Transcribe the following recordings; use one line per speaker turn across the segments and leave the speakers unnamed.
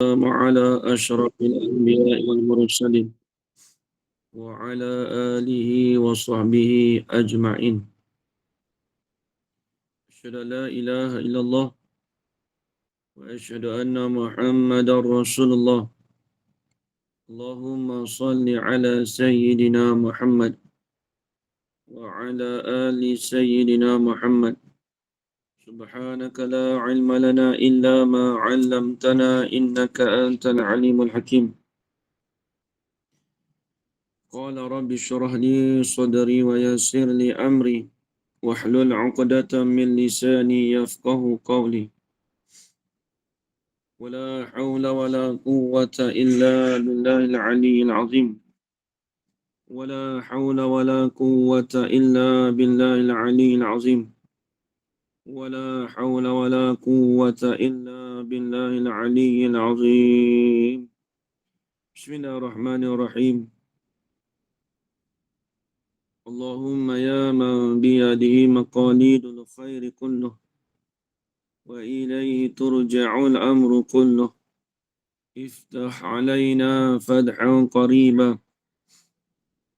على أشرف الأنبياء والمرسلين وعلى آله وصحبه أجمعين. أشهد أن لا إله إلا الله وأشهد أن محمدا رسول الله. اللهم صل على سيدنا محمد وعلى آل سيدنا محمد. سبحانك لا علم لنا إلا ما علمتنا إنك أنت العليم الحكيم. قال رب اشرح لي صدري ويسر لي أمري واحلل عقدة من لساني يفقه قولي. ولا حول ولا قوة إلا بالله العلي العظيم. ولا حول ولا قوة إلا بالله العلي العظيم. ولا حول ولا قوة إلا بالله العلي العظيم. بسم الله الرحمن الرحيم. اللهم يا من بيده مقاليد الخير كله وإليه ترجع الأمر كله. افتح علينا فتحا قريبا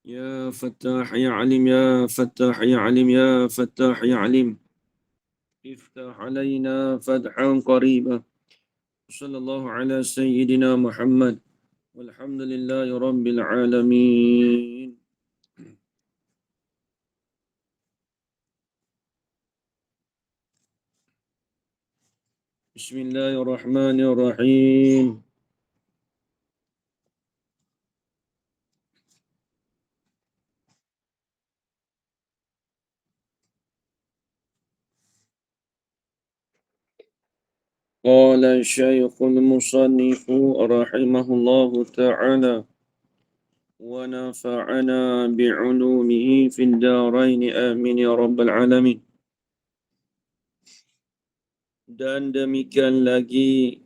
يا فتاح يا عليم يا فتاح يا عليم يا فتاح يا عليم. افتح علينا فتحا قريبا. صلى الله على سيدنا محمد والحمد لله رب العالمين. بسم الله الرحمن الرحيم. قال الشيخ المصنف رحمه الله تعالى ونفعنا بعلومه في الدارين آمين يا رب العالمين. Dan demikian lagi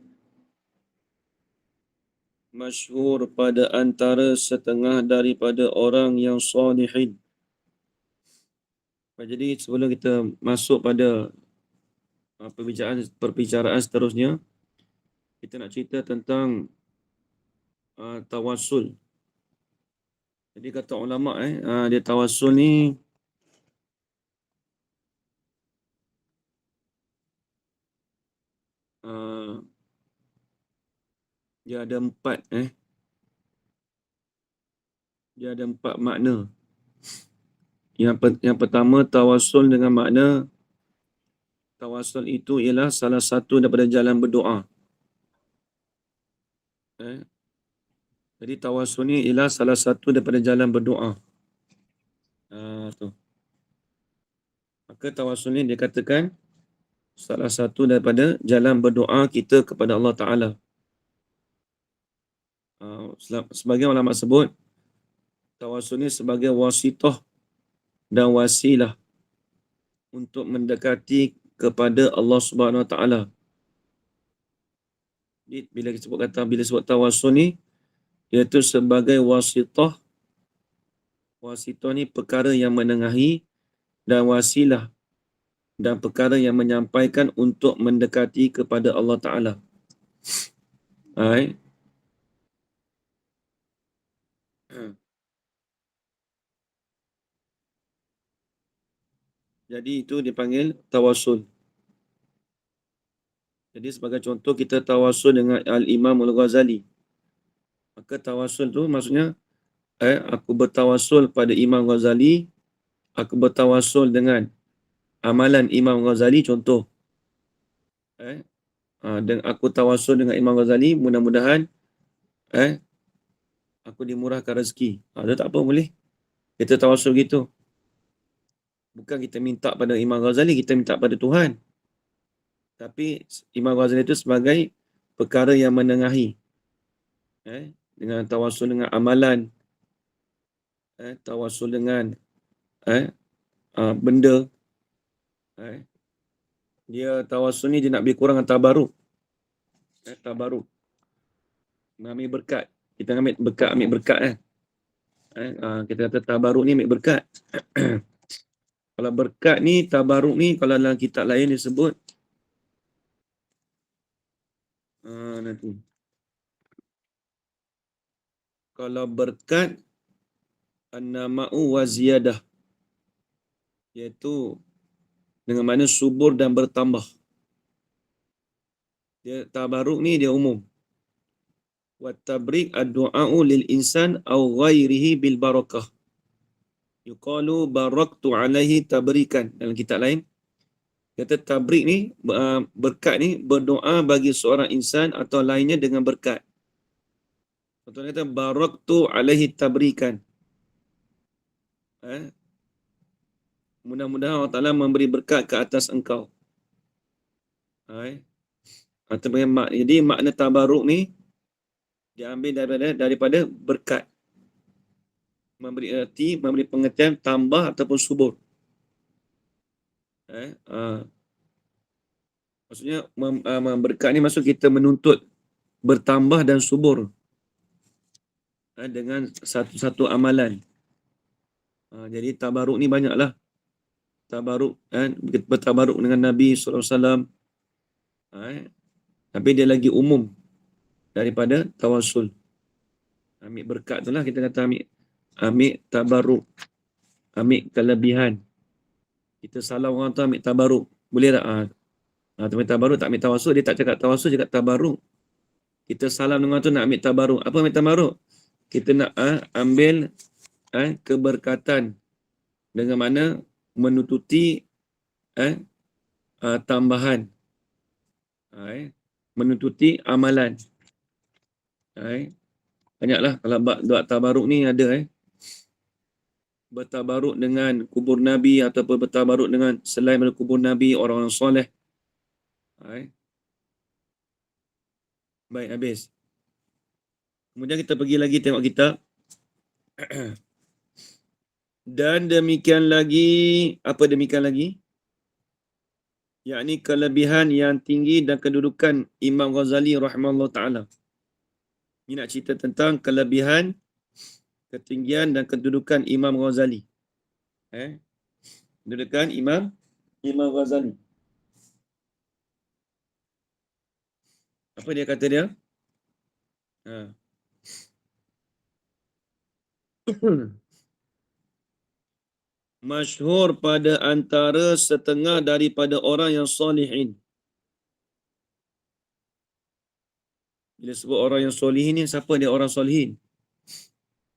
masyhur pada antara setengah daripada orang yang salihin. Jadi sebelum kita masuk pada perbicaraan seterusnya, kita nak cerita tentang tawassul. Jadi kata ulama dia tawassul ni uh, dia ada empat dia ada empat makna. Yang pertama, tawassul dengan makna tawassul itu ialah salah satu daripada jalan berdoa. Jadi tawassul ni ialah salah satu daripada jalan berdoa. Tu. Maka tawassul ni dia katakan salah satu daripada jalan berdoa kita kepada Allah Ta'ala. Sebagai ulama sebut, tawassul ni sebagai wasitah dan wasilah untuk mendekati kepada Allah Subhanahu Wa Ta'ala. Bila sebut tawassul ni, iaitu sebagai wasitah. Wasitah ni perkara yang menengahi, dan wasilah dan perkara yang menyampaikan untuk mendekati kepada Allah Ta'ala. Jadi itu dipanggil tawassul. Jadi sebagai contoh, kita tawassul dengan Al-Imam Al-Ghazali. Maka tawassul tu maksudnya aku bertawassul pada Imam Ghazali, aku bertawassul dengan amalan Imam Ghazali, contoh. Dan aku tawassul dengan Imam Ghazali, mudah-mudahan aku dimurahkan rezeki. Itu tak apa, boleh. Kita tawassul gitu. Bukan kita minta pada Imam Ghazali, kita minta pada Tuhan. Tapi Imam Ghazali itu sebagai perkara yang menengahi. Dengan tawassul dengan amalan, tawassul dengan benda. Dia tawassul ni dia nak lebih kurang tabaruk. Tabaruk. Ambil berkat. Kita ambil berkat kita kata tabaruk ni ambil berkat. Kalau berkat ni, tabaruk ni, kalau dalam kitab lain disebut nanti Kalau berkat an-nama'u wa ziyadah, iaitu dengan mana subur dan bertambah. Dia tabaruk ni dia umum. Wa tabrik ad-du'a'u lil insan aw ghairihi bil barakah. Yuqalu baraktu alaihi tabrikan. Dalam kitab lain kata tabrik ni, berkat ni, berdoa bagi seorang insan atau lainnya dengan berkat. Contohnya kata baraktu alaihi tabrikan. Mudah-mudahan Allah Ta'ala memberi berkat ke atas engkau. Jadi makna tabaruk ni diambil daripada berkat. Memberi erti, memberi pengertian tambah ataupun subur. Maksudnya berkat ni maksud kita menuntut bertambah dan subur dengan satu-satu amalan. Jadi tabaruk ni banyaklah. Tabaruk, bertabaruk dengan Nabi SAW. Tapi dia lagi umum daripada tawasul. Ambil berkat tu lah, kita kata ambil tabaruk, ambil kelebihan. Kita salah orang tu ambil tabaruk. Boleh tak? Ambil tabaruk, tak ambil tawasul, dia tak cakap tawasul, cakap tabaruk. Kita salam dengan orang tu nak ambil tabaruk. Apa ambil tabaruk? Kita nak ambil keberkatan dengan mana menututi tambahan, menututi amalan. Banyaklah kalau doa tabaruk ni ada. Bertabaruk dengan kubur Nabi ataupun bertabaruk dengan selain daripada kubur Nabi, orang-orang soleh. Baik, habis. Kemudian kita pergi lagi tengok kitab. Dan demikian lagi, apa demikian lagi? Yakni kelebihan yang tinggi dan kedudukan Imam Ghazali rahimahullah ta'ala. Ini nak cerita tentang kelebihan, ketinggian dan kedudukan Imam Ghazali. Kedudukan Imam Ghazali. Apa dia kata dia? Masyhur pada antara setengah daripada orang yang solihin. Bila sebut orang yang solihin ni, siapa dia orang solihin?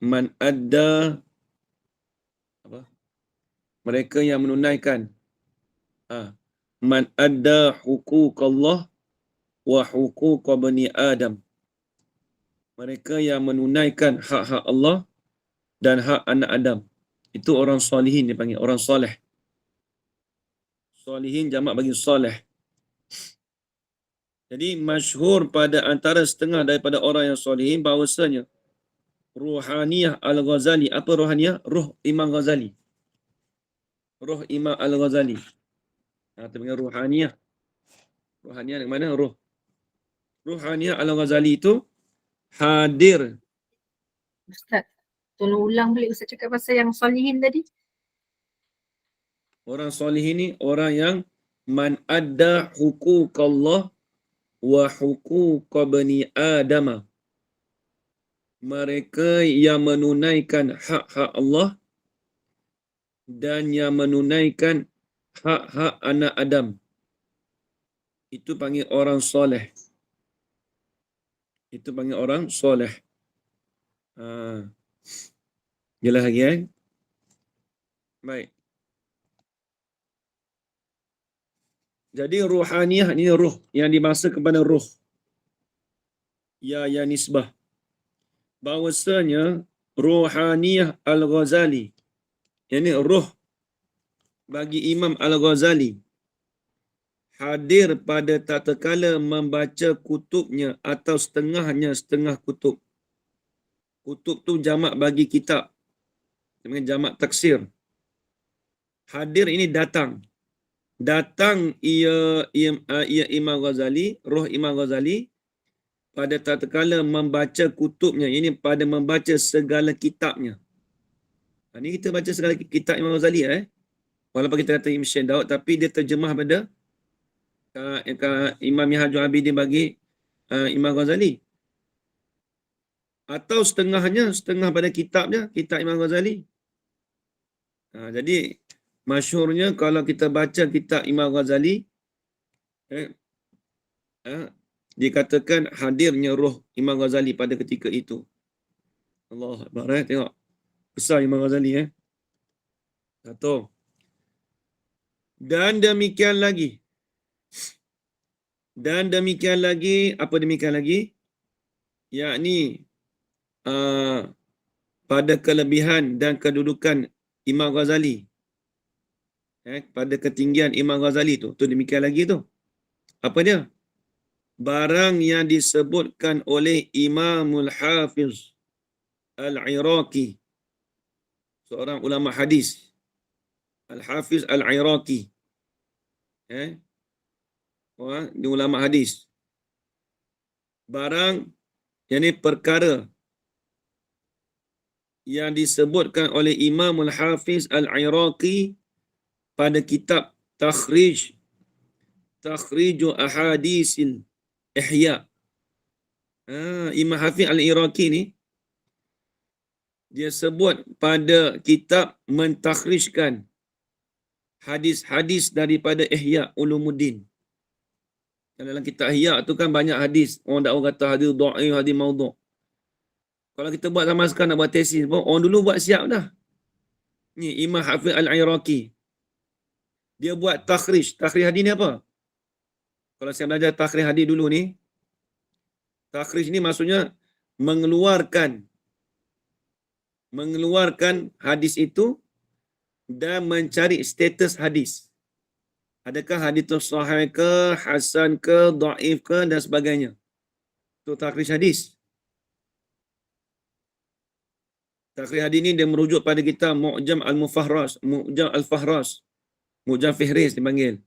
Man adda, apa? Mereka yang menunaikan. Man adda huquqallah wa huquq bani Adam. Mereka yang menunaikan hak-hak Allah dan hak anak Adam. Itu orang solihin dia panggil, orang soleh. Solihin jamak bagi soleh. Jadi masyhur pada antara setengah daripada orang yang solihin bahawasanya Ruhaniyah Al-Ghazali. Apa Ruhaniyah? Ruh Imam Ghazali. Ruh Imam Al-Ghazali. Kita panggil Ruhaniyah. Ruhaniyah dari mana? Ruh. Ruhaniyah Al-Ghazali itu hadir.
Ustaz, tolong ulang balik Ustaz cakap pasal yang solihin tadi.
Orang solihin ni orang yang man adda huquqallah wa huquq bani Adam. Mereka yang menunaikan hak-hak Allah dan yang menunaikan hak-hak anak Adam. Itu panggil orang soleh. Itu panggil orang soleh. Jelas lagi Baik. Jadi ruhaniyah ni ruh yang dimaksud kepada ruh. Ya nisbah. Bahawasanya Ruhaniyah Al-Ghazali, yakni ruh bagi Imam Al-Ghazali, hadir pada tatkala membaca kutubnya atau setengah kutub. Kutub tu jamak bagi kitab. Dengan jamak taksir. Hadir ini datang. Datang ia Imam Ghazali, roh Imam Ghazali pada tatkala membaca kutubnya, ini pada membaca segala kitabnya. Ini kita baca segala kitab Imam Ghazali walaupun kita kata Ibn Syed Daud, tapi dia terjemah pada Imam Minhajul Abidin bagi Imam Ghazali. atau setengahnya, setengah pada kitabnya, kitab Imam Ghazali. Jadi masyhurnya kalau kita baca kitab Imam Ghazali, eh, dikatakan hadirnya roh Imam Ghazali pada ketika itu. Allah Akbar, tengok. Besar Imam Ghazali, Satu. Dan demikian lagi. Apa demikian lagi? Yakni pada kelebihan dan kedudukan Imam Ghazali. Pada ketinggian Imam Ghazali tu. Tu demikian lagi tu. Apa dia? Barang yang disebutkan oleh Imamul Hafiz Al-Iraqi, seorang ulama hadis. Al-Hafiz Al-Iraqi. Dia ulama hadis. Barang, yang ini perkara yang disebutkan oleh Imamul Hafiz Al-Iraqi pada kitab Takhriju Ahadisil Ihya. Imam Hafiz Al-Iraqi ni, dia sebut pada kitab mentakhrijkan hadis-hadis daripada Ihya Ulumuddin. Dalam kitab Ihya tu kan banyak hadis. Orang dak kata hadis dhaif, hadis maudhu'. Kalau kita buat zaman sekarang nak buat tesis pun, orang dulu buat siap dah. Ni Imam Hafiz Al-Iraqi. Dia buat takhrij. Takhrij hadis ni apa? Kalau saya belajar takhrij hadis dulu ni, takhrij ni maksudnya mengeluarkan hadis itu dan mencari status hadis. Adakah hadis itu sahih ke, hasan ke, dhaif ke dan sebagainya. Itu takhrij hadis. Takhrij hadis ni dia merujuk pada kitab Mu'jam Al-Mufahras, Mu'jam Al-Fahras, Mu'jam Fihris dipanggil.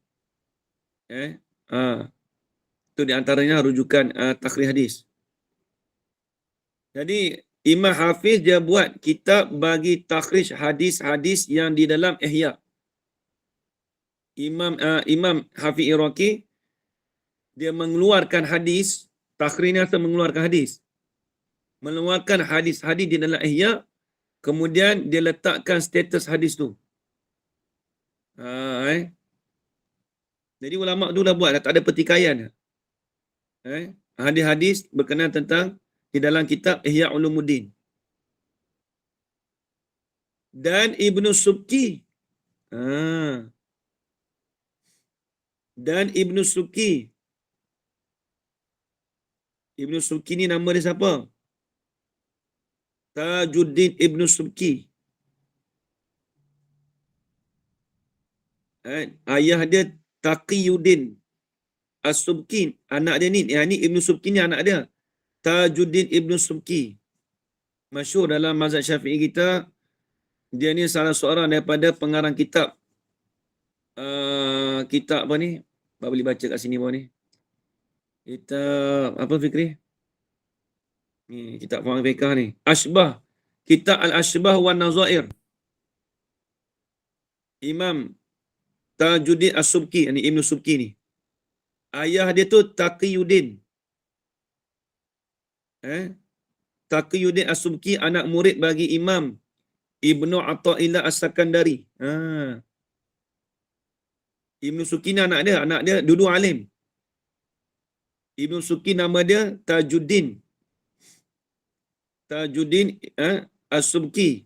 Itu di antaranya rujukan takhrij hadis. Jadi Imam Hafiz dia buat kitab bagi takhrij hadis-hadis yang di dalam Ihya. Imam Hafiz Iraqi dia mengeluarkan hadis, takhrij atau mengeluarkan hadis. Mengeluarkan hadis-hadis di dalam Ihya, kemudian dia letakkan status hadis tu. Jadi ulama tu dah buat dah, tak ada pertikaian. Hadis-hadis berkenaan tentang di dalam kitab Ihya Ulumuddin. Dan Ibnu Subki. Ibnu Subki ni nama dia siapa? Tajuddin Ibnu Subki. Ayah dia Taqiyuddin As-Subki. Anak dia ni, ni Ibnu Subki ni anak dia. Tajuddin Ibnu Subki. Masyhur dalam mazhab Syafi'i kita. Dia ni salah seorang daripada pengarang kitab. Kitab apa ni? Apa boleh baca kat sini bawah ni? Kitab apa Fikri? Ni kitab Faham Fiqh ni. Asbah. Kitab Al-Asbah wan Nazair. Imam Tajuddin As-Subki, ni Ibnu Subki ni. Ayah dia tu Taqiyuddin. Taqiyuddin As-Subki anak murid bagi Imam Ibnu Athaillah As-Sakandari. Ibnu Subki ni anak dia dua alim. Ibnu Subki nama dia Tajuddin As-Subki.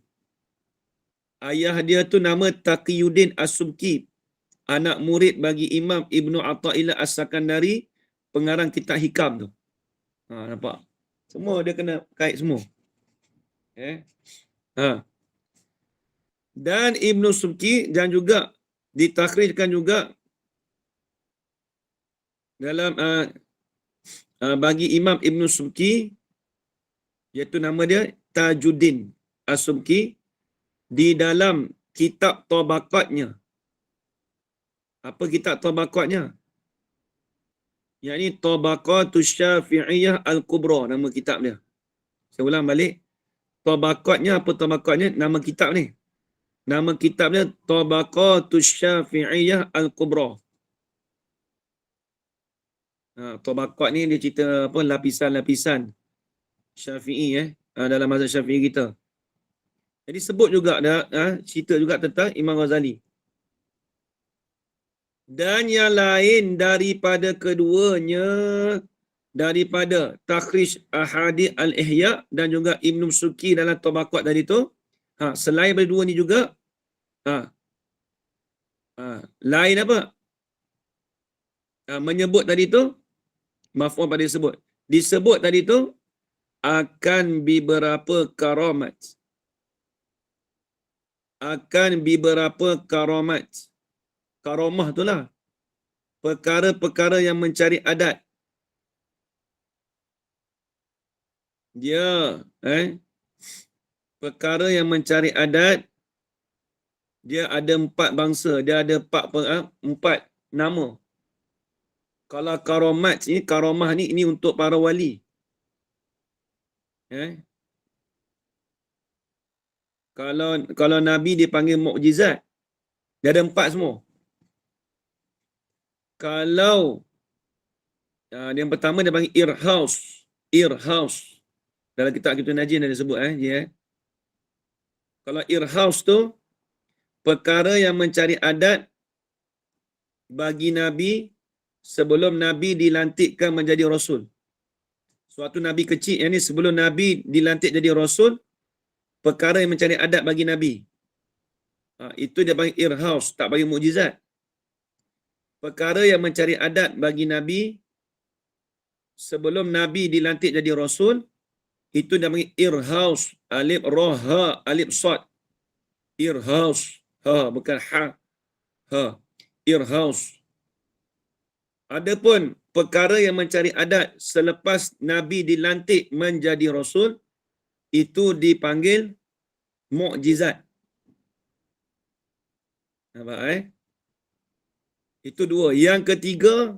Ayah dia tu nama Taqiyuddin As-Subki, anak murid bagi Imam Ibnu Athaillah As-Sakandari, pengarang kitab Hikam tu. Nampak? Semua dia kena kait semua. Dan Ibnu Subki dan juga ditakhrijkan juga dalam bagi Imam Ibnu Subki, iaitu nama dia Tajuddin As-Subki, di dalam kitab Tabaqatnya. Apa kitab Tabaqatnya? Yang ini Tabaqatus Syafi'iyah Al-Kubra, nama kitab dia. Saya ulang balik. Tabaqatnya apa tabaqatnya? Nama kitab ni. Nama kitabnya Tabaqatus Syafi'iyah Al-Kubra. Tabaqat ni dia cerita apa lapisan-lapisan Syafi'i dalam mazhab Syafi'i kita. Jadi sebut juga cerita juga tentang Imam Ghazali. Dan yang lain daripada keduanya, daripada Takhrij Ahadith Al-Ihya dan juga Ibn Suki dalam Tabaqat tadi tu, selain berdua ni juga, ha, lain apa? Menyebut tadi tu, maf'ul pada disebut. Disebut tadi tu, akan beberapa karamat. Akan beberapa karamat. Karamah tu lah. Perkara-perkara yang mencari adat. Dia, perkara yang mencari adat, dia ada 4 bangsa. Dia ada 4 nama. Kalau karomat ni, karomah ni, ini untuk para wali. Kalau Nabi dipanggil mukjizat, dia ada 4 semua. Kalau yang pertama dia panggil irhaus. Irhaus. Dalam kitab kita Najin ada sebut Kalau irhaus tu perkara yang mencari adat bagi Nabi sebelum Nabi dilantikkan menjadi Rasul. Suatu Nabi kecil yang ni sebelum Nabi dilantik jadi Rasul, perkara yang mencari adat bagi Nabi. Itu dia panggil irhaus, tak bagi mukjizat. Perkara yang mencari adat bagi Nabi sebelum Nabi dilantik jadi Rasul, itu dia panggil irhaus. Alif ra ha alif sad. Irhaus. Ha bukan ha. Ha. Irhaus. Adapun perkara yang mencari adat selepas Nabi dilantik menjadi Rasul, itu dipanggil mukjizat. Nampak Itu 2. Yang ketiga,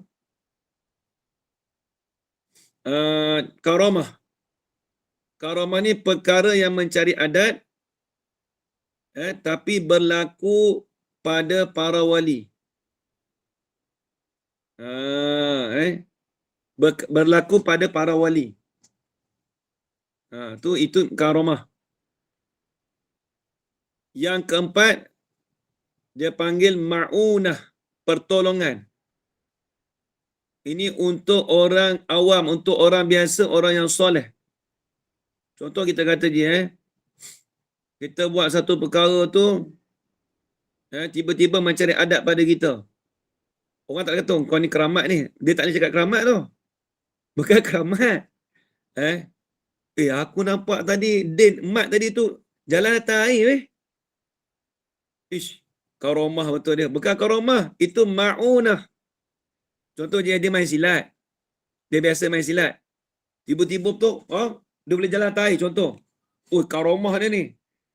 karamah. Karamah ni perkara yang mencari adat tapi berlaku pada para wali. Berlaku pada para wali. Itu karamah. Yang keempat, dia panggil ma'unah, pertolongan. Ini untuk orang awam, untuk orang biasa, orang yang soleh. Contoh kita kata dia, kita buat satu perkara tu, tiba-tiba mencari adat pada kita. Orang tak kata, kau ni keramat ni. Dia tak boleh cakap keramat tu. Bukan keramat. Aku nampak tadi, Din, mat tadi tu, jalan atas air karamah betul dia. Bukan karamah, itu ma'unah. Contoh dia main silat. Dia biasa main silat. Tiba-tiba tu, dia boleh jalan atas air, contoh. Karamah dia ni.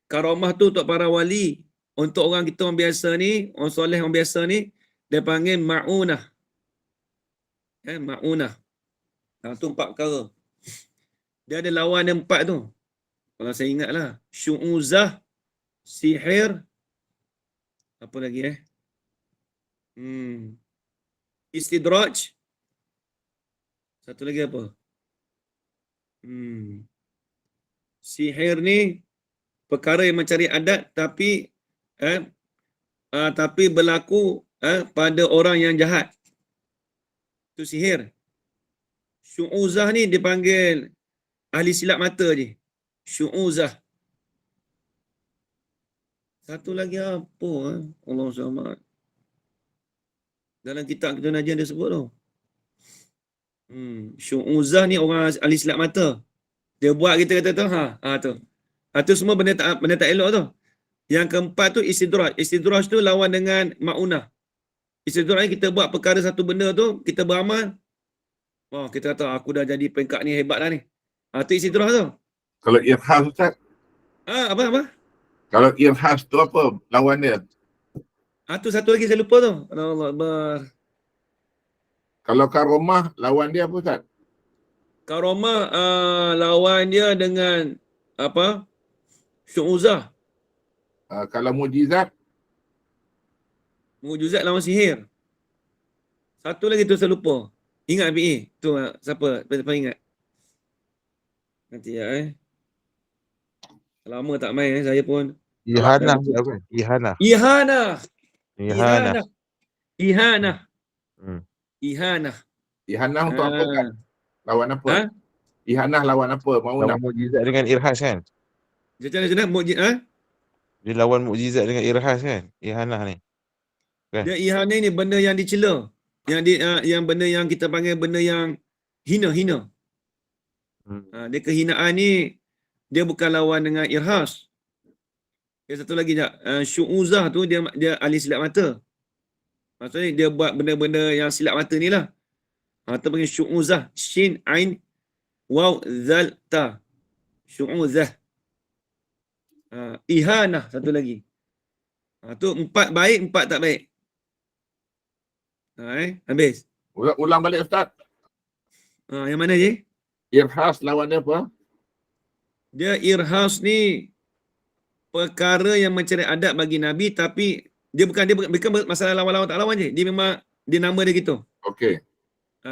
Karamah tu untuk para wali. Untuk orang kita orang biasa ni, orang soleh orang biasa ni, dia panggil ma'unah. Ma'unah. Tu 4 perkara. Dia ada lawan yang 4 tu. Kalau saya ingat lah. Syu'uzah, sihir, apa lagi istidraj. Satu lagi apa? Sihir ni perkara yang mencari adat tapi tapi berlaku pada orang yang jahat. Itu sihir. Syu'uzah ni dipanggil ahli silap mata je. Syu'uzah. Satu lagi apa? Allah SWT. Dalam kitab kita Najin dia sebut tu. Syu'uzah ni orang ahli silap mata. Dia buat kita kata tu. Tu. Tu semua benda tak elok tu. Yang keempat tu istidraj. Istidraj tu lawan dengan ma'unah. Istidraj ni kita buat perkara satu benda tu, kita beramal. Kita kata aku dah jadi peringkat ni hebat dah ni. Tu istidraj tu.
Kalau irhas Ustaz?
Apa?
Kalau irhas tu apa lawan dia?
Tu satu lagi saya lupa tu. Allah Akbar.
Kalau karamah lawan dia apa Ustaz?
Karamah lawan dia dengan apa? Syu'uzah.
Kalau mujizat?
Mujizat lawan sihir. Satu lagi tu saya lupa. Ingat PA. Tu siapa? Siapa ingat? Nanti Lama tak main saya pun.
Ihanah pula kan? Ihanah.
Ihanah.
Ihanah.
Ihanah. Ihanah.
Hmm.
Ihanah.
Ihanah untuk apa kan? Lawan apa?
Ha?
Ihanah lawan apa? Mau
Lawan
nak
mukjizat dengan irhas kan?
Macam mana? Ha?
Dia lawan mukjizat dengan irhas kan? Ihanah ni.
Dia ihanah ni benda yang dicela. Yang benda yang kita panggil benda yang hina.
Hmm.
Dia kehinaan ni dia bukan lawan dengan irhas. Dia satu lagi tak. Syu'uzah tu dia ahli silap mata. Maksudnya dia buat benda-benda yang silap mata ni lah. Itu panggil syu'uzah. Shin, ain, waw, zal, ta. Syu'uzah. Ihanah satu lagi. Tu 4 baik, 4 tak baik. Habis.
ulang balik Ustaz.
Yang mana je?
Irhas lawan dia apa?
Dia irhas ni perkara yang mencari adab bagi Nabi, tapi dia bukan masalah lawan-lawan tak lawan je. Dia memang dia nama dia gitu.
Okey.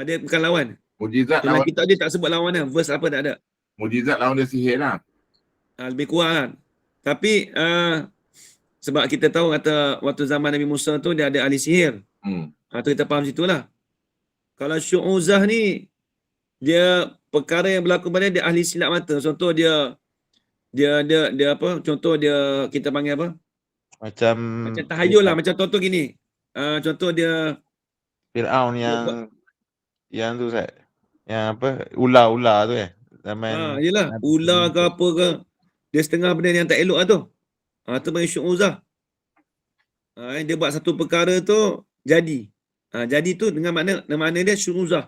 Dia bukan lawan.
Mujizat
Dalam
lawan
kitab dia tak sebut lawan dia. Verse apa tak ada.
mujizat lawan dia sihir lah.
Lebih kurang kan. Tapi sebab kita tahu kata waktu zaman Nabi Musa tu dia ada ahli sihir. Tu kita faham situ lah. Kalau syu'uzah ni dia perkara yang berlaku pada dia ahli silap mata. Contoh dia apa? Contoh dia kita panggil apa?
Macam
tahayul lah. Macam contoh gini. Contoh dia
Fir'aun yang tu Ustaz. Yang apa? Ular-ular tu Zaman
yelah. Ular ke apa ke. Dia setengah benda yang tak elok lah tu. Tu panggil syu'uzah. Dia buat satu perkara tu jadi. Jadi tu dengan makna dia syu'uzah.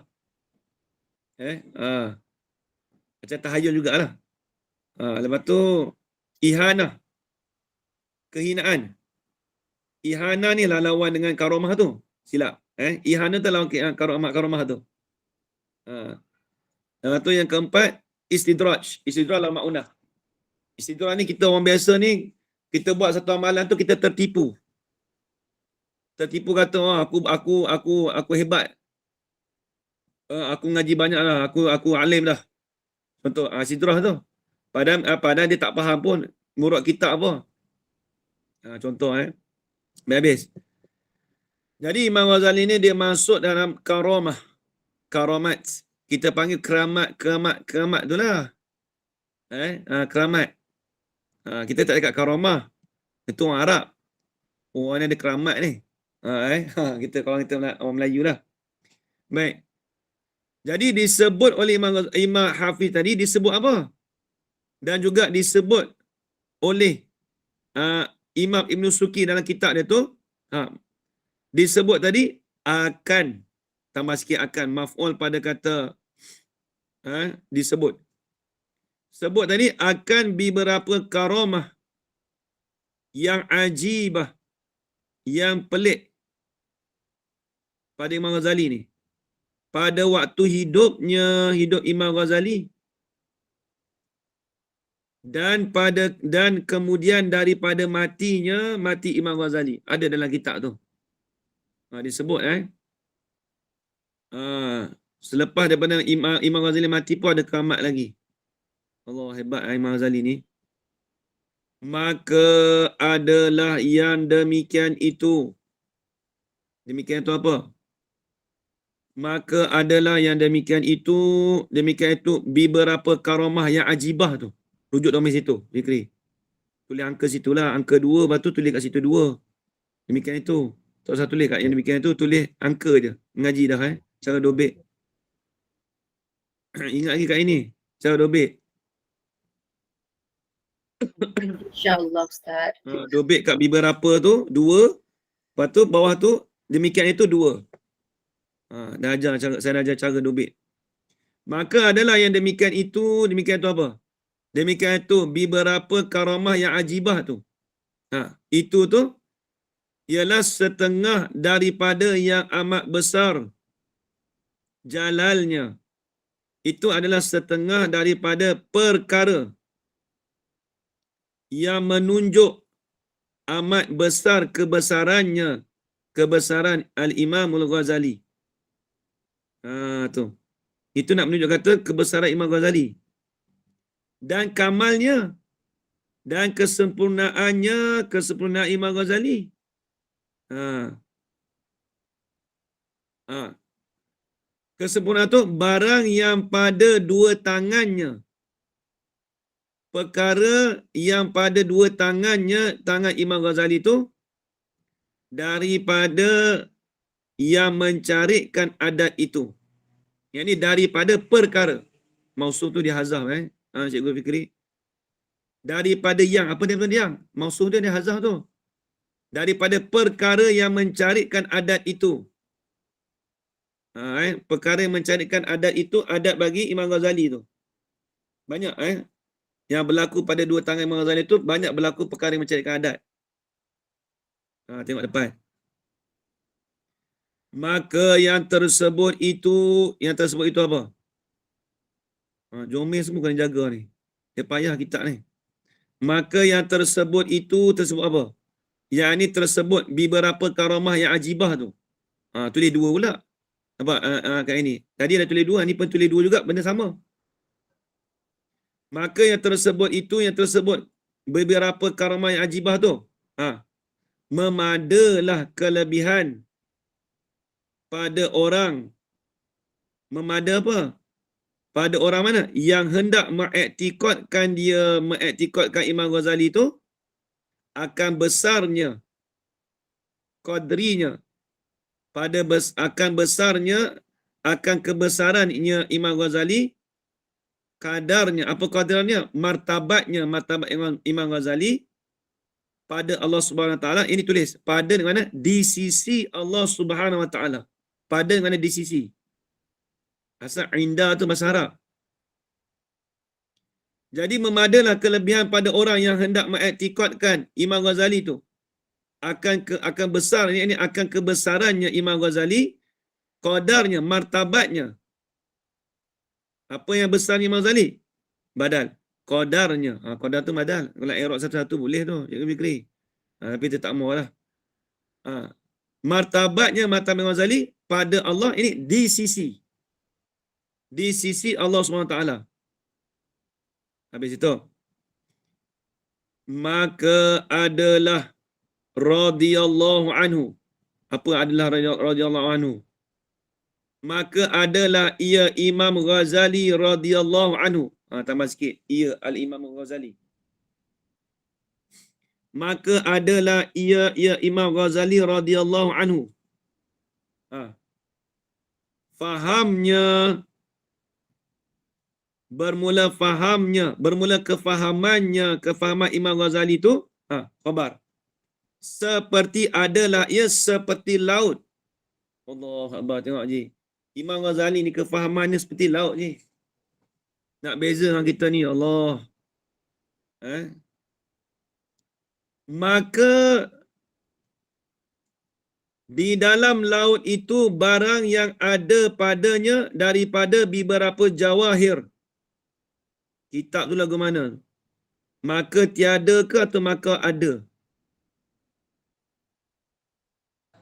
Macam tahayul jugalah. Lepas tu ihanah. Kehinaan. Ihanah ni lah lawan dengan karomah tu. Silap. Ihanah tu lawan karomah tu. Lepas tu yang keempat, istidraj. Istidraj lawan ma'unah. Istidraj ni kita orang biasa ni, kita buat satu amalan tu kita tertipu. Tertipu kata, aku hebat. Aku ngaji banyak lah. Aku alim dah. Contoh, istidraj tu. Padahal dia tak faham pun murad kitab apa. Contoh habis. Jadi Imam Ghazali ni dia masuk dalam karamat. Kita panggil keramat tu lah. Keramat. Kita tak dekat karamah. Itu orang Arab. Orang ni ada keramat ni. Kalau kita orang Melayu lah. Baik. Jadi disebut oleh Imam Hafiz tadi disebut apa? Dan juga disebut oleh Imam Ibn Suki dalam kitab dia tu disebut tadi akan tambah sikit akan maf'ul pada kata disebut. Sebut tadi akan beberapa karamah yang ajibah, yang pelik pada Imam Ghazali ni. Pada waktu hidup Imam Ghazali dan kemudian daripada mati Imam Ghazali. Ada dalam kitab tu. Disebut selepas daripada Imam Ghazali mati pun ada keramat lagi. Allah hebat Imam Ghazali ni. Maka adalah yang demikian itu. Demikian itu apa? Maka adalah yang demikian itu beberapa karamah yang ajibah tu. Rujuk dalam situ, Zikri. Tulis angka situlah, angka 2, lepas tu tulis kat situ 2. Demikian itu. Tak usah tulis kat yang demikian itu, tulis angka je. Mengaji dah cara dobek. Ingat lagi kat ini, cara dobek.
InsyaAllah Ustaz.
Dobek kat beberapa tu 2, lepas tu bawah tu demikian itu 2. Saya dah ajar cara dobek. Maka adalah yang demikian itu apa? Demikian itu beberapa karamah yang ajibah tu. Itu tu ialah setengah daripada yang amat besar jalalnya. Itu adalah setengah daripada perkara yang menunjuk amat besar kebesaran Al-Imam Al-Ghazali. Tu. Itu nak menunjuk kata kebesaran Imam Ghazali. Dan kamalnya Dan kesempurnaan Imam Ghazali. Kesempurnaan tu barang yang pada dua tangannya. Perkara yang pada dua tangannya, tangan Imam Ghazali tu, daripada yang mencarikan adat itu. Yang ni daripada perkara. Mausuf tu dia hazaf Cikgu Fikri. Daripada yang, apa dia yang? Mausuf dia hazaf tu. Daripada perkara yang mencarikan adat itu. Perkara yang mencarikan adat itu, adat bagi Imam Ghazali tu. Banyak yang berlaku pada dua tangan Imam Ghazali tu, banyak berlaku perkara yang mencarikan adat. Tengok depan. Maka yang tersebut itu apa? Jomel semua kena jaga ni. Dia payah kitab ni. Maka yang tersebut itu tersebut apa? Yang ni tersebut beberapa karamah yang ajibah tu. Tulis dua pula. Apa kat ini? Tadi dah tulis dua, ni pun tulis dua juga, benda sama. Maka yang tersebut itu yang tersebut beberapa karamah yang ajibah tu. Memadalah kelebihan pada orang. Memada apa? Pada orang mana? Yang hendak mengiktikadkan Imam Ghazali tu akan besarnya qadrinya, akan kebesarannya Imam Ghazali, kadarnya, apa kadarnya? Martabat Imam Ghazali pada Allah Subhanahu Wa Taala. Ini tulis pada di mana? Di sisi Allah Subhanahu Wa Taala. Pada di mana? Di sisi. Asal indah tu bahasa Arab. Jadi memadalah kelebihan pada orang yang hendak mengiktikadkan Imam Ghazali tu akan besar, ini akan kebesarannya Imam Ghazali, qadarnya, martabatnya. Apa yang besar Imam Ghazali? Badal. Qadarnya. Qadar tu badal. Kalau i'rab satu-satu boleh tu, Cikgu Fikri. Tapi dia tak maulah. Martabat Imam Ghazali pada Allah ini di sisi Allah SWT. Habis itu, maka adalah radhiyallahu anhu. Apa adalah radhiyallahu anhu? Maka adalah ia Imam Ghazali radhiyallahu anhu. Tambah sikit. Ia al-Imam Ghazali. Maka adalah ia Imam Ghazali radhiyallahu anhu. Fahamnya, bermula kefahaman Imam Ghazali tu, khabar. Seperti adalah ia seperti laut. Allah Akbar, tengok je. Imam Ghazali ni kefahamannya seperti laut je. Nak beza dengan kita ni, Allah. Maka di dalam laut itu barang yang ada padanya daripada beberapa jawahir. Kitab tu lagu mana? Maka tiada ke atau maka ada?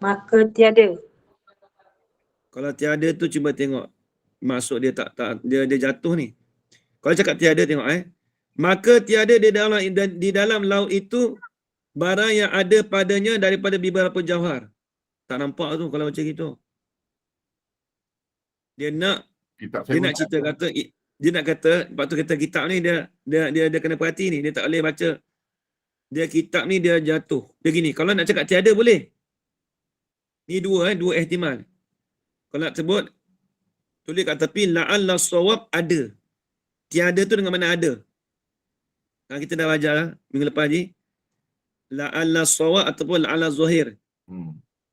Maka tiada.
Kalau tiada tu cuba tengok. Maksud dia dia jatuh ni. Kalau cakap tiada tengok Maka tiada di dalam laut itu barang yang ada padanya daripada beberapa jawhar. Tak nampak tu kalau macam gitu. Dia nak cerita kata, dia nak kata, lepas tu kata kitab ni dia kena perhati ni, dia tak boleh baca. Dia kitab ni dia jatuh. Dia gini, kalau nak cakap tiada boleh. Ni dua ihtimal. Kalau nak sebut, tulis kat tepi la'alla sawab ada. Tiada tu dengan mana ada. Kita dah belajar minggu lepas ni. La'alla sawab ataupun la'alla zahir.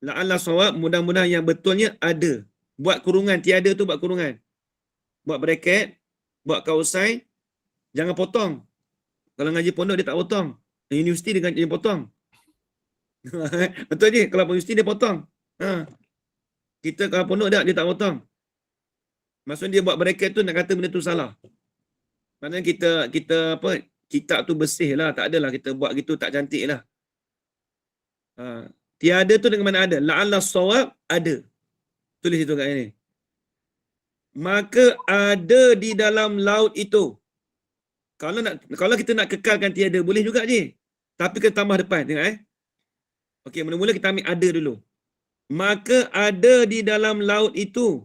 La'alla sawab, mudah-mudahan yang betulnya ada. Buat kurungan, tiada tu buat kurungan. Buat bracket, buat kausai, jangan potong. Kalau ngaji pondok dia tak potong. Universiti dia potong. Betul je, kalau universiti dia potong. Kita kalau pondok dia tak potong. Maksudnya dia buat bracket tu nak kata benda tu salah. Maksudnya kita apa, kitab tu bersih lah, tak adalah kita buat gitu tak cantik lah. Tiada tu dengan mana ada? La'alla sawab ada. Tulis itu kat ini. Maka ada di dalam laut itu. Kalau kita nak kekalkan tiada, boleh juga je. Tapi kena tambah depan. Tengok Okey, mula-mula kita ambil ada dulu. Maka ada di dalam laut itu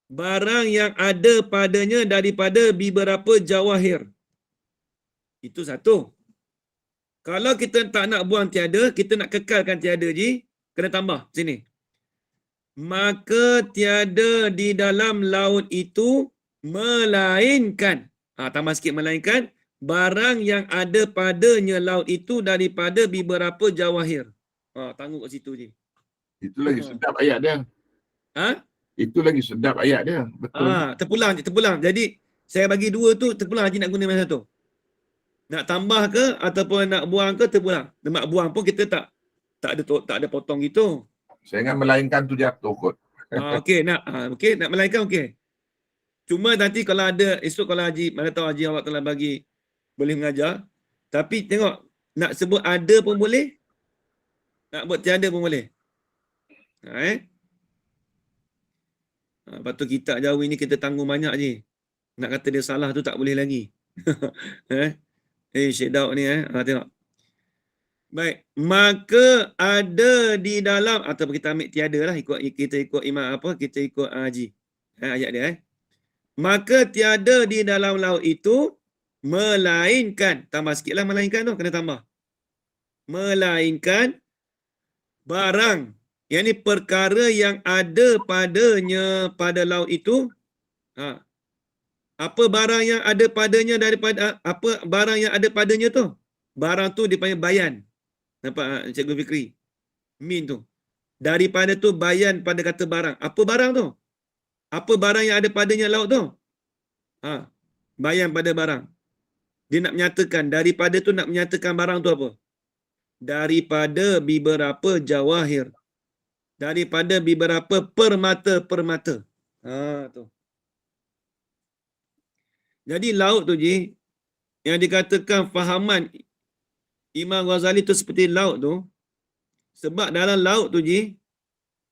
barang yang ada padanya daripada beberapa jawahir. Itu satu. Kalau kita tak nak buang tiada, kita nak kekalkan tiada je, kena tambah sini. Maka tiada di dalam laut itu melainkan, tambah sikit melainkan, barang yang ada padanya laut itu daripada beberapa jawahir. Tangguh kat situ je.
Itu lagi sedap ayat dia.
Ha?
Itu lagi sedap ayat dia. Betul.
Terpulang. Jadi, saya bagi dua tu, terpulang Haji nak guna mana satu. Nak tambah ke ataupun nak buang ke, terpulang. Nak buang pun kita tak ada potong gitu.
Saya ingat melainkan tu jatuh kot.
Okey, nak melainkan okey. Cuma nanti kalau ada, esok kalau Haji, mana tahu Haji awak telah bagi, boleh mengajar. Tapi tengok, nak sebut ada pun boleh, nak buat tiada pun boleh. Lepas tu kitab Jawi ni kita tanggung banyak je. Nak kata dia salah tu tak boleh lagi. Syed Daud ni tengok. Baik, maka ada di dalam, ataupun kita ambil tiada lah, kita ikut imam kita ikut Haji. Ayat dia Maka tiada di dalam laut itu melainkan, tambah sikit lah melainkan tu, kena tambah. Melainkan barang, yang ni perkara yang ada padanya pada laut itu. Apa barang yang ada padanya daripada, apa barang yang ada padanya tu? Barang tu dipanggil bayan. Nampak Cikgu Fikri? Min tu. Daripada tu bayan pada kata barang. Apa barang tu? Apa barang yang ada padanya laut tu? Bayan pada barang. Dia nak menyatakan, daripada tu nak menyatakan barang tu apa? Daripada beberapa jawahir. Daripada beberapa permata-permata. Tu. Jadi laut tu je, yang dikatakan fahaman Imam Ghazali tu seperti laut tu, sebab dalam laut tu je,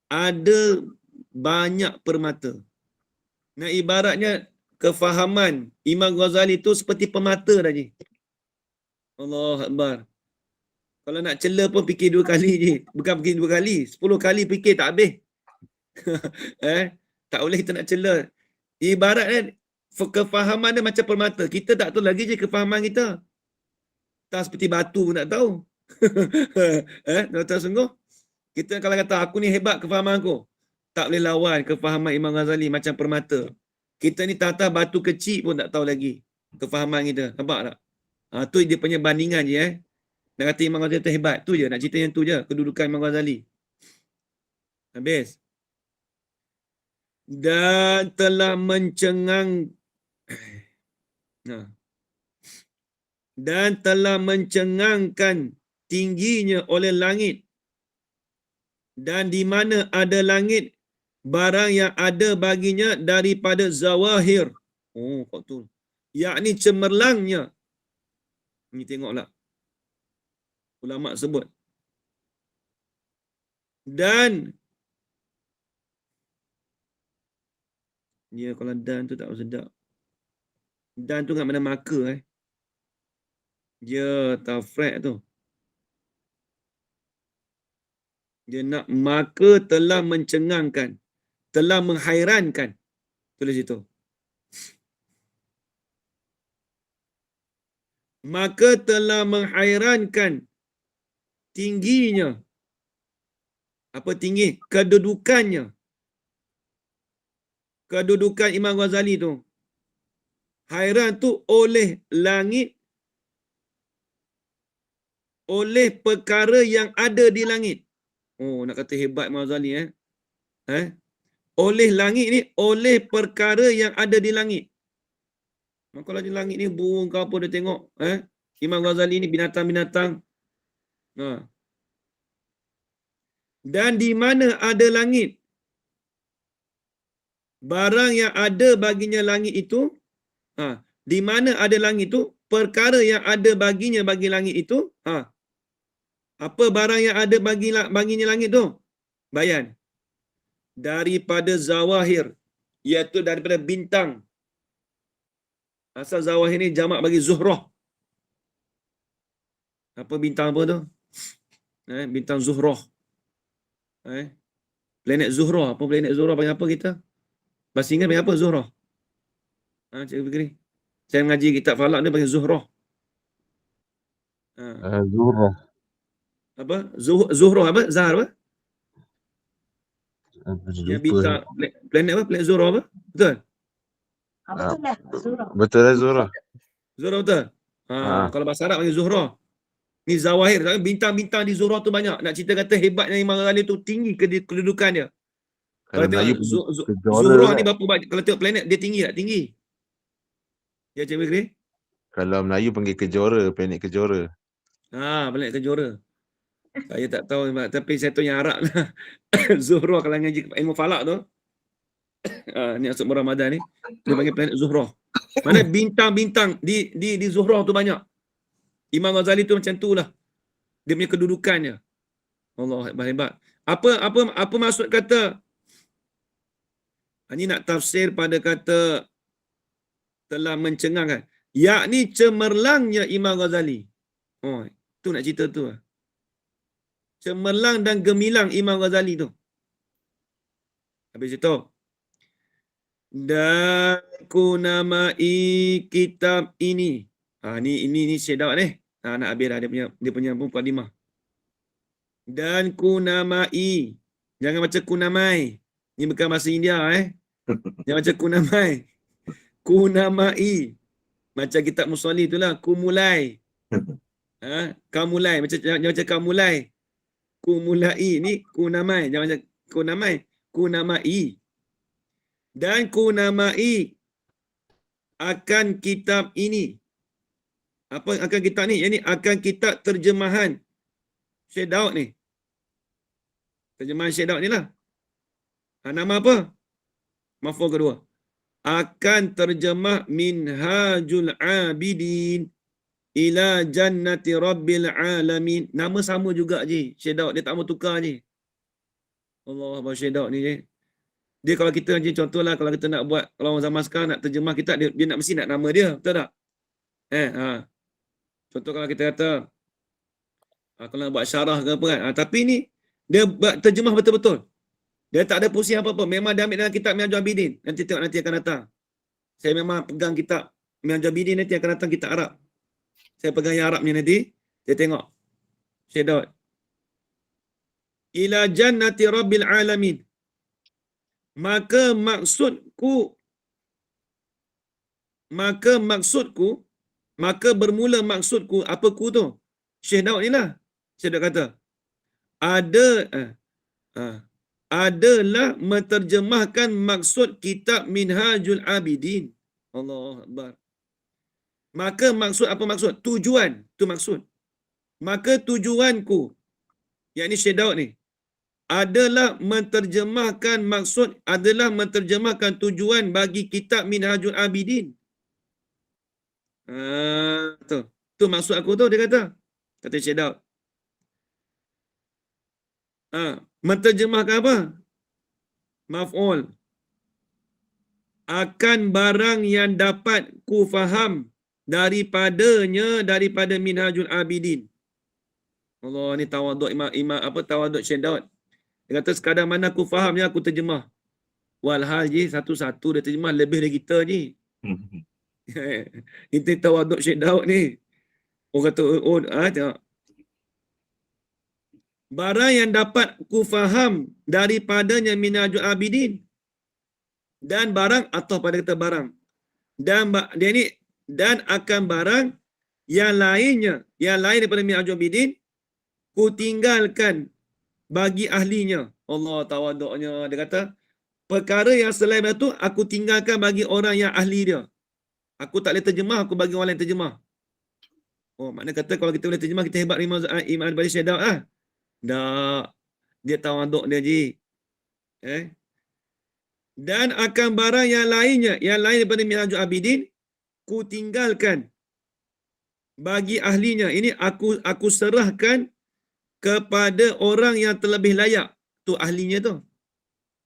ada banyak permata. Nah, ibaratnya kefahaman Imam Ghazali tu seperti permata dah je. Allah Akbar. Kalau nak cela pun fikir 2 kali je. Bukan fikir 2 kali, 10 kali fikir tak habis. Tak boleh kita nak cela. Ibaratnya kefahaman dia macam permata. Kita tak tahu lagi je kefahaman kita. Tak seperti batu pun tak tahu. Tak tahu sungguh. Kita kalau kata aku ni hebat kefahaman aku, tak boleh lawan kefahaman Imam Ghazali macam permata. Kita ni tata batu kecil pun tak tahu lagi kefahaman kita. Nampak tak? Tu dia punya bandingan je Nak kata Imam Ghazali tu hebat. Tu je. Nak cerita yang tu je. Kedudukan Imam Ghazali. Habis. Dan telah mencengang dan telah mencengangkan tingginya oleh langit, dan di mana ada langit barang yang ada baginya daripada zawahir. Kau tu. Yakni cemerlangnya. Ni tengoklah. Ulama sebut. Dan dia kalau dan tu tak sedap. Dan tu kat mana maka dia tafrek tu. Dia nak maka telah mencengangkan, telah menghairankan. Tulis itu. Maka telah menghairankan tingginya. Apa tinggi? Kedudukannya. Kedudukan Imam Ghazali tu. Hairan tu oleh langit, oleh perkara yang ada di langit. Nak kata hebat Imam Ghazali oleh langit ni, oleh perkara yang ada di langit. Kalau di langit ni burung ke apa dia tengok, Imam Ghazali ni binatang-binatang. Dan di mana ada langit, barang yang ada baginya langit itu, di mana ada langit itu, perkara yang ada baginya bagi langit itu, apa barang yang ada baginya langit tu? Bayan. Daripada zawahir, iaitu daripada bintang. Asal Zawahir ni jamak bagi Zuhrah. Apa bintang apa tu? Bintang Zuhrah. Planet Zuhrah. Apa planet Zuhrah panggil apa kita? Bahasa Inggeris panggil apa Zuhrah? Cikgu fikir ni. Saya mengaji kitab Falak ni panggil Zuhrah.
Zuhrah.
Apa? Zuhrah apa? Zahar apa? Yang
Lupa.
bintang planet apa? Planet Zuhrah apa? Betul?
Betul lah. Surah.
Betul lah Zuhrah.
Zuhrah betul? Kalau bahasa Arab panggil Zuhrah. Ni Zawahir. Bintang-bintang di Zuhrah tu banyak. Nak cerita kata hebatnya Imam Ghazali tu tinggi kedudukan dia.
Kalau
Kalau tengok
Melayu Kejora
Zuhrah
kan?
ni berapa banyak. Kalau tengok planet dia tinggi tak? Tinggi. Ya Cikgu Fikri?
Kalau Melayu panggil Kejora, planet Kejora.
Planet Kejora. Saya tak tahu tapi saya tahu yang Arab lah. Zuhrah kalau ngaji ilmu falak tu. Ni masuk Ramadan ni. Dia panggil planet Zuhrah. Mana bintang-bintang di Zuhrah tu banyak. Imam Ghazali tu macam tu lah. Dia punya kedudukannya. Allah hebat. Apa maksud kata? Ini nak tafsir pada kata telah mencengangkan. Yakni cemerlangnya Imam Ghazali. Tu nak cerita tu. Cemerlang dan gemilang Imam Ghazali tu. Habis itu. Dan ku namai kitab ini. Ni Syekh Daud ni. Nak habis dah dia punya mukadimah. Dan ku namai. Jangan baca ku namai. Ni bukan bahasa India Jangan baca ku namai. Ku namai. Macam kitab Musali itulah. Ku mulai. Kau mulai. Jangan baca kau mulai. Ku mulai. Ni ku namai. Jangan baca ku namai. Ku namai. Dan ku namai akan kitab ini. Apa akan kitab ni? Yang ni akan kitab terjemahan Syekh Daud ni. Terjemahan Syekh Daud ni lah. Nama apa? Maf'ul kedua. Akan terjemah Minhajul Abidin ila Jannati Rabbil Alamin. Nama sama juga je. Syekh Daud dia tak mau tukar je. Allah Akbar Syekh Daud ni je. Dia kalau kita je contohlah kalau kita nak buat kalau orang zaman sekarang nak terjemah kitab dia nak mesti nak nama dia, betul tak? Contoh kalau kita kata kalau nak buat syarah ke apa kan. Tapi ni dia buat terjemah betul-betul. Dia tak ada pusing apa-apa. Memang dia ambil dalam kitab Minhajul Abidin. Nanti tengok nanti akan datang. Saya memang pegang kitab Minhajul Abidin nanti akan datang kitab Arab. Saya pegang yang Arab ni nanti. Saya tengok. Syekh Daud. Ila Jannati Rabbil Alamin. Maka bermula maksudku, apa ku tu? Syekh Daud ni lah. Syekh Daud kata, adalah menterjemahkan maksud kitab Minhajul Abidin. Allah Akbar. Maka maksud, apa maksud? Tujuan, tu maksud. Maka tujuanku, yakni Syekh Daud ni, adalah menterjemahkan tujuan bagi kitab Minhajul Abidin. Tu maksud aku tu, dia kata Syekh Daud. Menterjemahkan apa? Maf'ul. Akan barang yang dapat ku faham daripada Minhajul Abidin. Allah, ni tawaduk tawaduk Syekh Daud. Dia kata sekadar mana aku faham je aku terjemah. Walhal je satu-satu dia terjemah lebih dari kita je. Itu tawaduk Syekh Daud ni. Orang kata tengok. Barang yang dapat ku faham daripadanya Minhajul Abidin. Dan barang atau pada kata barang. Dan akan barang yang lain daripada Minhajul Abidin ku tinggalkan bagi ahlinya. Allah tawaduknya. Dia kata, perkara yang selain itu aku tinggalkan bagi orang yang ahli dia. Aku tak boleh terjemah, aku bagi orang lain terjemah. Makna kata kalau kita boleh terjemah, kita hebat Imam Al-Bani Syekh Daud lah. Tak. Dia tawaduk dia je. Dan akan barang yang lain daripada Minhajul Abidin, ku tinggalkan bagi ahlinya. Ini aku serahkan kepada orang yang terlebih layak. Tu ahlinya tu.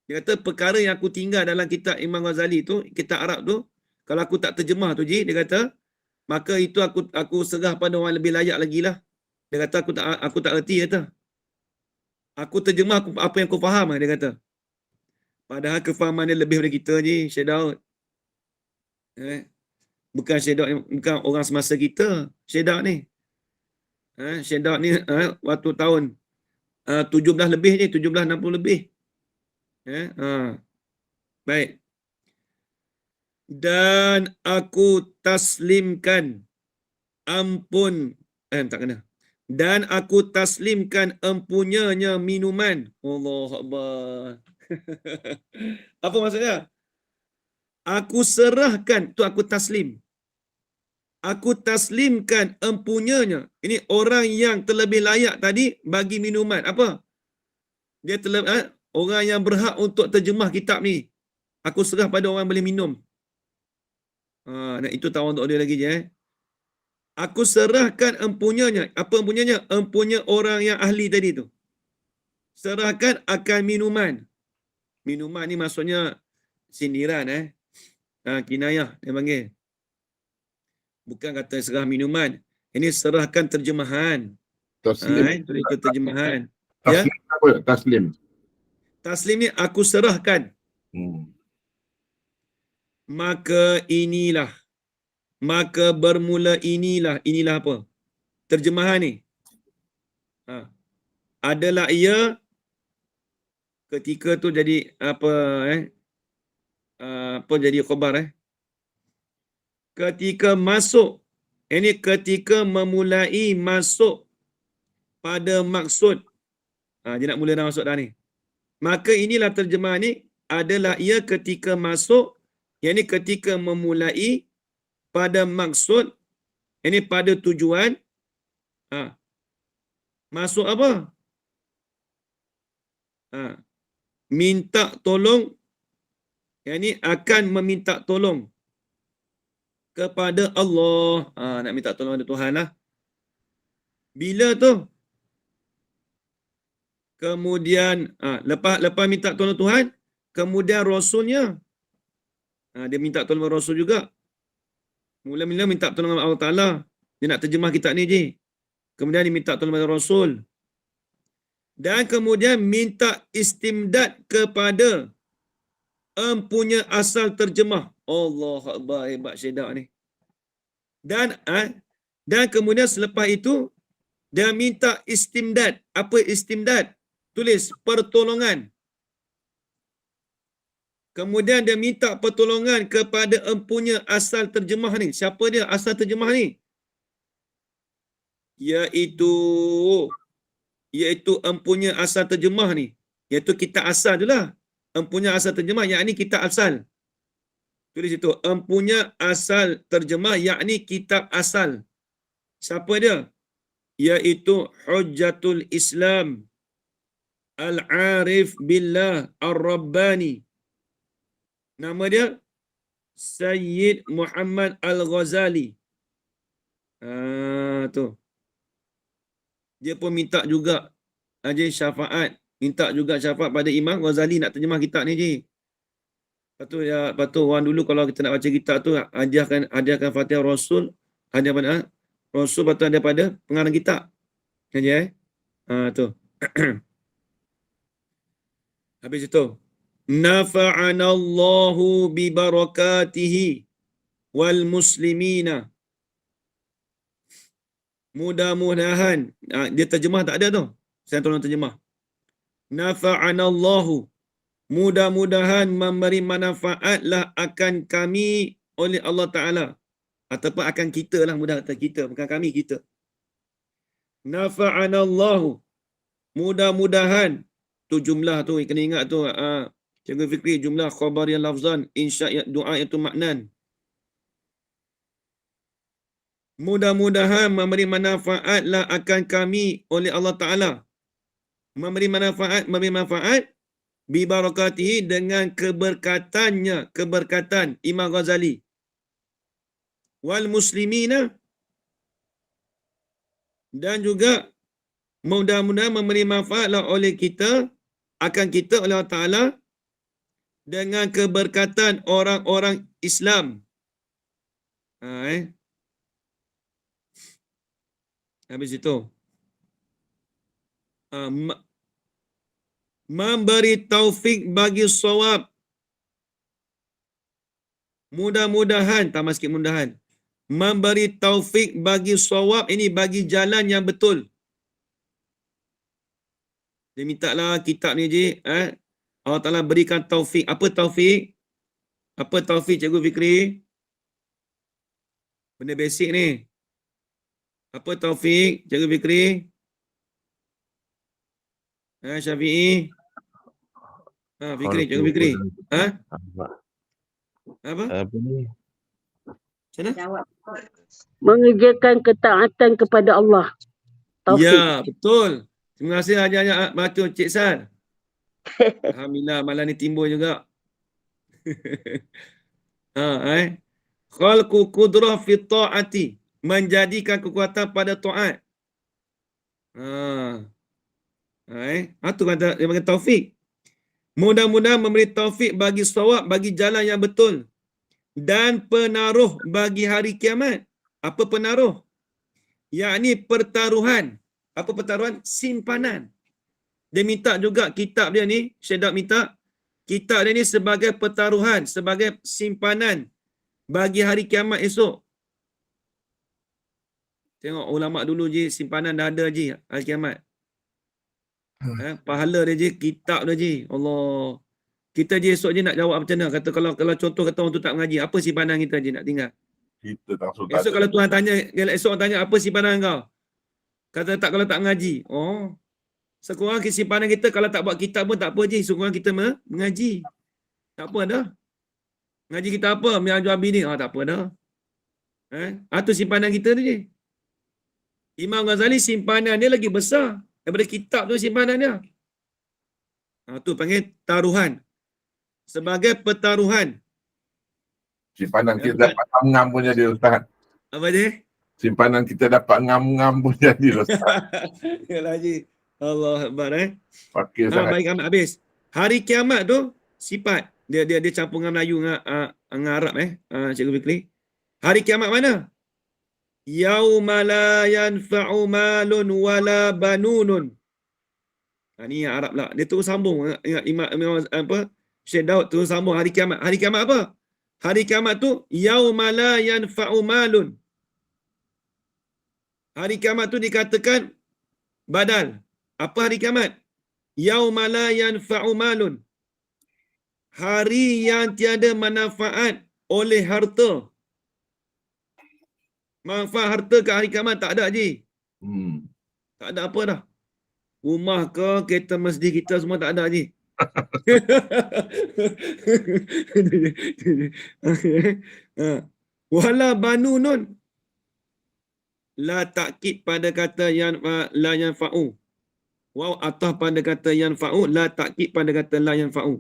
Dia kata perkara yang aku tinggal dalam kitab Imam Ghazali tu, kitab Arab tu, Kalau aku tak terjemah tu Ji, dia kata, maka itu aku serah pada orang lebih layak lagi lah. Dia kata aku tak erti kata. Aku terjemah apa yang aku faham dia kata. Padahal kefahaman dia lebih daripada kita je, Syed Daud. Bukan Syed Daud, bukan orang semasa kita, Syed Daud ni. Syed Daud ni waktu tahun 17 lebih je, 1760 lebih. Baik. Dan aku taslimkan ampun tak kena. Dan aku taslimkan empunyanya minuman. Allah Akbar. Apa maksudnya? Aku serahkan, tu aku taslim. Aku taslimkan empunyanya. Ini orang yang terlebih layak tadi bagi minuman. Apa? Dia orang yang berhak untuk terjemah kitab ni. Aku serah pada orang yang boleh minum. Nah, itu tawaduk dia lagi je. Aku serahkan empunyanya. Apa empunyanya? Empunya orang yang ahli tadi tu. Serahkan akan minuman. Minuman ni maksudnya sindiran kinayah dia panggil. Bukan kata serah minuman. Ini serahkan terjemahan.
Taslim.
Itu terjemahan.
Taslim apa? Taslim.
Taslim ni aku serahkan. Maka inilah. Maka bermula inilah. Inilah apa? Terjemahan ni. Adalah ia ketika tu jadi apa apa jadi khabar ketika masuk, ini ketika memulai masuk pada maksud. Dia nak mula dah masuk dah ni. Maka inilah terjemahan ni adalah ia ketika masuk, yang ni ketika memulai pada maksud, ini pada tujuan. Masuk apa? Minta tolong, yang ni akan meminta tolong kepada Allah. Nak minta tolong kepada Tuhan lah. Bila tu? Kemudian lepas minta tolong Tuhan, kemudian Rasulnya. Dia minta tolong Rasul juga. Mula-mula minta tolong Allah Ta'ala. Dia nak terjemah kitab ni je. Kemudian dia minta tolong kepada Rasul. Dan kemudian minta istimdad kepada empunya asal terjemah. Allah Akbar, hebat Syed ni. Dan kemudian selepas itu dia minta istimdad. Apa istimdad? Tulis pertolongan. Kemudian dia minta pertolongan kepada empunya asal terjemah ni. Siapa dia asal terjemah ni? Iaitu empunya asal terjemah ni. Iaitu kitab asal tu lah. Empunya asal terjemah, yakni kitab asal. Tulis itu. Empunya asal terjemah, yakni kitab asal. Siapa dia? Iaitu Hujjatul Islam Al-Arif Billah Ar-Rabbani. Nama dia Sayyid Muhammad Al-Ghazali. Tu. Dia pun minta juga syafaat. Minta juga syafaat pada Imam Ghazali nak terjemah kitab ni je. Lepas tu orang dulu kalau kita nak baca kitab tu, hadiahkan Fatihah Rasul, hadiah pada Rasul, lepas tu ada pada pengarang kitab. Tu. Habis itu. Nafa'anallahu bi barakatihi wal muslimina. Mudah-mudahan. Dia terjemah tak ada tu. Saya tolong terjemah. Nafa'anallahu. Mudah-mudahan memberi manfaatlah akan kami oleh Allah Ta'ala. Ataupun akan kita lah. Mudah kata kita. Bukan kami, kita. Nafa'anallahu. Mudah-mudahan. Tu jumlah tu. Kena ingat tu. Cikgu Fikri. Jumlah khabariyah lafzan. Insya' doa itu maknan. Mudah-mudahan memberi manfaatlah akan kami oleh Allah Ta'ala. Memberi manfaat bi barakatihi dengan keberkatannya, keberkatan Imam Ghazali. Wal muslimina, dan juga mudah-mudahan memberi manfaatlah oleh kita, akan kita oleh Allah Ta'ala dengan keberkatan orang-orang Islam. Habis itu. Memberi taufik bagi sawab. Mudah-mudahan, tambah sikit mudahan. Memberi taufik bagi sawab, ini bagi jalan yang betul. Dia minta lah kitab ni je, Allah Ta'ala berikan taufik. Apa taufik? Apa taufik Cikgu Fikri? Benda basic ni. Apa taufik Cikgu Fikri? Syafi'i? Fikri, Cikgu Fikri. Apa?
Apa ni?
Macam mana?
Jawab.
Mengerjakan ketaatan kepada Allah. Taufik.
Ya, betul. Terima kasih Haji Batu Cik San. Alhamdulillah malam ni timbul juga. Khalqu qudrah fi ta'ati. Menjadikan kekuatan pada taat. Itu kata dia panggil taufik. Mudah-mudahan memberi taufik bagi sawab, bagi jalan yang betul. Dan penaruh bagi hari kiamat. Apa penaruh? Yakni pertaruhan. Apa pertaruhan? Simpanan. Dia minta juga kitab dia ni, Syedab minta, kitab dia ni sebagai pertaruhan, sebagai simpanan bagi hari kiamat esok. Tengok ulama dulu je, simpanan dah ada je hari kiamat. Pahala dia je, kitab dia je. Allah. Kita je esok je nak jawab macam mana. Kata kalau contoh kata orang tu tak mengaji, apa simpanan kita je nak tinggal?
Kita langsung tak
Esok
ada.
kalau Tuhan tanya, esok orang tanya apa simpanan kau? Kata tak, kalau tak mengaji. Oh. Sekurang simpanan kita kalau tak buat kitab pun tak apa je. Sekurang kita mengaji. Tak apa dah. Ngaji kita apa? Mengajar bini. Tak apa dah. Itu simpanan kita tu je. Imam Ghazali simpanan dia lagi besar daripada kitab tu simpanan dia. Tu panggil taruhan. Sebagai pertaruhan.
Simpanan kita dapat ngam pun jadi Ustaz.
Apa dia?
Simpanan kita dapat ngam pun jadi Ustaz.
Yalah Haji. Allah Akbar
Pakai sangat.
Baik amat habis. Hari kiamat tu sifat. Dia campur dengan Melayu dengan Arab Cikgu Fikri. Hari kiamat mana? Yauma la yanfa'u malun wala banunun. Ni yang Arab lah. Dia terus sambung Imam apa? Syekh Daud terus sambung hari kiamat. Hari kiamat apa? Hari kiamat tu yauma la yanfa'u malun. Hari kiamat tu dikatakan badal. Apa hari kiamat? Yauma la yanfa'u malun. Hari yang tiada manfaat oleh harta. Manfaat harta ke hari kiamat tak ada je. Tak ada apa dah. Rumah ke, kereta masjid kita semua tak ada je. Wala banunun. La takkid pada kata yang la yanfa'u. Waw atah pada kata yanfa'u, la takkid pada kata la yanfa'u.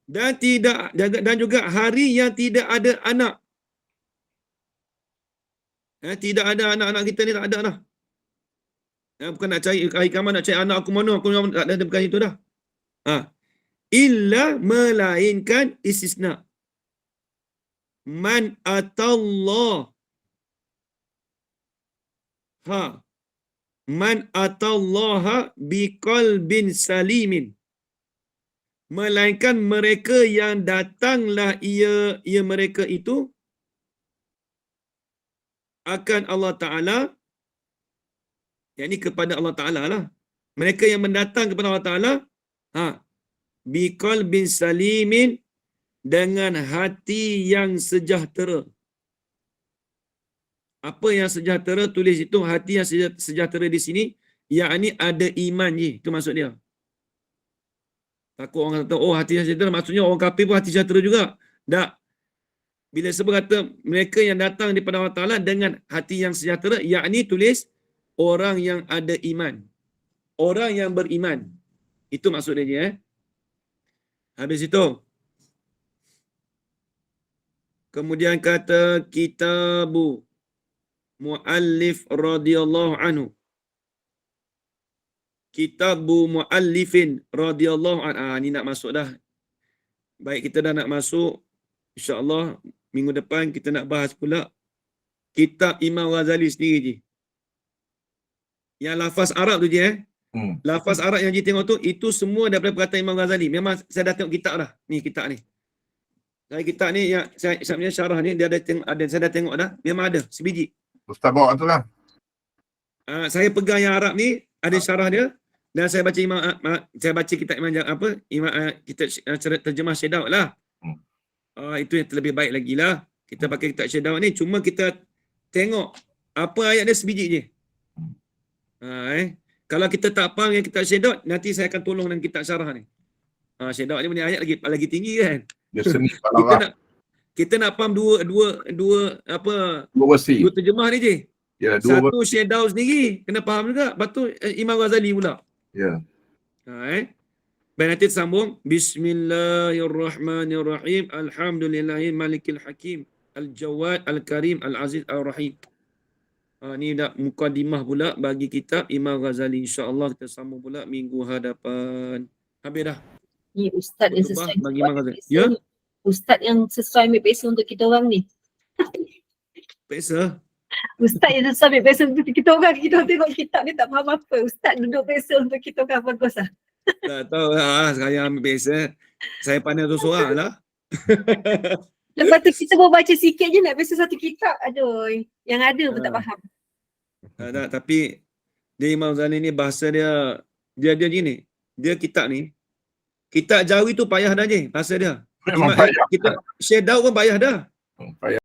Dan juga hari yang tidak ada anak. Tidak ada anak-anak kita ni tak ada dah. Bukan nak cari hari kiamat nak cari anak aku mana, aku tak ada, bukan itu dah. Illa melainkan istisna. Man atallah. Man atallaha biqalbin salimin. Melainkan mereka yang datanglah ia mereka itu akan Allah Ta'ala, yakni kepada Allah Ta'ala lah. Mereka yang mendatang kepada Allah Ta'ala, biqalbin salimin, dengan hati yang sejahtera. Apa yang sejahtera? Tulis itu hati yang sejahtera di sini, yakni ada iman je. Itu maksud dia. Takut orang kata, oh hati yang sejahtera, maksudnya orang kafir pun hati sejahtera juga. Tak. Bila sebut kata mereka yang datang daripada Allah Ta'ala dengan hati yang sejahtera, yakni tulis orang yang ada iman. Orang yang beriman. Itu maksud dia je. Habis itu. Kemudian kata kitabu muallif radhiyallahu anhu. Kitabu muallifin radhiyallahu anhu. Ni nak masuk dah. Baik, kita dah nak masuk. InsyaAllah minggu depan kita nak bahas pula kitab Imam Ghazali sendiri je. Yang lafaz Arab tu je Lafaz Arab yang Haji tengok tu, itu semua daripada perkataan Imam Ghazali. Memang saya dah tengok kitab dah. Ni kitab ni. Saya kitab ni yang saya punya syarah ni dia ada saya dah tengok dah. Memang ada sebiji.
Ustaz bawa tu lah.
Saya pegang yang Arab ni, ada syarah dia dan saya baca saya baca kitab kitab terjemah Syekh Daud lah. Itu yang lebih baik lagi lah. Kita pakai kitab Syekh Daud ni, cuma kita tengok apa ayat dia sebiji je. Kalau kita tak faham yang kitab Syekh Daud, nanti saya akan tolong dengan kitab syarah ni. Syekh Daud ni punya ayat lagi tinggi kan.
Dia seni
kita nak faham dua
versi.
dua terjemah ni je.
Ya,
Satu Syekh Daud sendiri kena faham juga, lepas tu Imam Ghazali pula.
Ya.
Baik, nanti sambung. Bismillahirrahmanirrahim. Alhamdulillahi malikil hakim. Al-Jawad, Al-Karim, Al-Aziz, Al-Rahim. Ni dah mukadimah pula bagi kitab Imam Ghazali. InsyaAllah kita sambung pula minggu hadapan. Habis dah.
Ni ustaz yang
Khutbah
sesuai
bagi
untuk
Imam
ambil
Ghazali.
peksa
Ya?
ni. Ustaz yang sesuai ambil peksa untuk kita orang ni.
Peksa.
Ustaz yang sesuai ambil peksa untuk kita orang. Kita tengok kitab ni tak faham apa. Ustaz duduk peksa untuk kita orang. Bagus lah.
Tak tahu lah. Saya ambil peksa. Saya pandai tu seorang lah.
Lepas tu kita baru baca sikit je nak peksa satu kitab. Aduh. Yang ada pun tak faham.
Tak, tapi dia Imam Ghazali ni bahasa dia gini. Dia kitab ni. Kitab Jawi tu payah dah je bahasa dia.
Memang payah.
Kita Syekh Daud pun payah dah.
Payah.